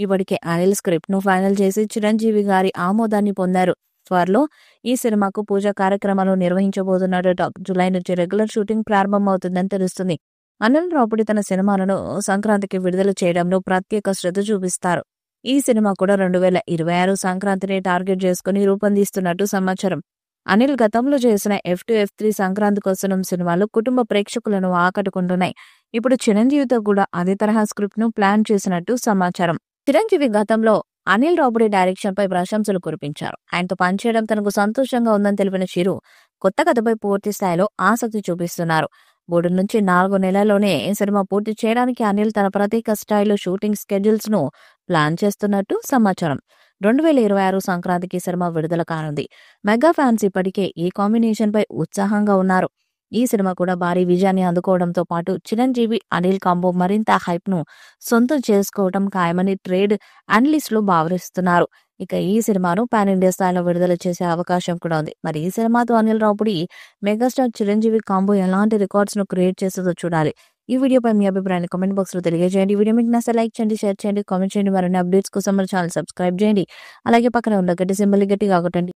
ఇప్పటికే అనిల్ స్క్రిప్ట్ ను ఫైనల్ చేసి చిరంజీవి గారి ఆమోదాన్ని పొందారు. త్వరలో ఈ సినిమాకు పూజా కార్యక్రమాలు నిర్వహించబోతున్నట్టు జూలై నుంచి రెగ్యులర్ షూటింగ్ ప్రారంభమవుతుందని తెలుస్తుంది. అనిల్ రావుపూడి తన సినిమాలను సంక్రాంతికి విడుదల చేయడంలో ప్రత్యేక శ్రద్ధ చూపిస్తారు. ఈ సినిమా కూడా 2026 సంక్రాంతిని టార్గెట్ చేసుకుని రూపొందిస్తున్నట్టు సమాచారం. అనిల్ గతంలో చేసిన F2, F3 సంక్రాంతి కోసం సినిమాలు కుటుంబ ప్రేక్షకులను ఆకట్టుకుంటున్నాయి. ఇప్పుడు చిరంజీవితో కూడా అదే తరహా స్క్రిప్ట్ ను ప్లాన్ చేసినట్టు సమాచారం. చిరంజీవి గతంలో అనిల్ రావుపూడి డైరెక్షన్ పై ప్రశంసలు కురిపించారు. ఆయనతో పనిచేయడం తనకు సంతోషంగా ఉందని తెలిపిన చిరు కొత్త కథపై పూర్తి స్థాయిలో ఆసక్తి చూపిస్తున్నారు. 3 నుంచి 4 నెలల్లోనే సినిమా పూర్తి చేయడానికి అనిల్ తన ప్రత్యేక స్టైల్లో షూటింగ్ స్కెడ్యూల్స్ ను ప్లాన్ చేస్తున్నట్టు సమాచారం. 2026 సంక్రాంతికి సినిమా విడుదల కానుంది. మెగా ఫ్యాన్స్ ఇప్పటికే ఈ కాంబినేషన్ పై ఉత్సాహంగా ఉన్నారు. ఈ సినిమా కూడా భారీ విజయాన్ని అందుకోవడంతో పాటు చిరంజీవి అనిల్ కాంబో మరింత హైప్ ను సొంతం చేసుకోవడం ఖాయమని ట్రేడ్ అనలిస్టులు భావిస్తున్నారు. ఇక ఈ సినిమాను పాన్ ఇండియా స్థాయిలో విడుదల చేసే అవకాశం కూడా ఉంది. మరి ఈ సినిమాతో అనిల్ రావుపూడి మెగాస్టార్ చిరంజీవి కాంబో ఎలాంటి రికార్డ్స్ ను క్రియేట్ చేస్తుందో చూడాలి. ఈ వీడియోపై మీ అభిప్రాయాన్ని కామెంట్ బాక్స్ లో తెలియజేయండి. వీడియో మీకు నచ్చితే లైక్ చేయండి, షేర్ చేయండి, కామెంట్ చేయండి. మరిన్ని అప్డేట్స్ కోసం మన ఛానల్ సబ్స్క్రైబ్ చేయండి. అలాగే పక్కన ఉన్న గట్టి సింబల్ గట్టిగా కొట్టండి.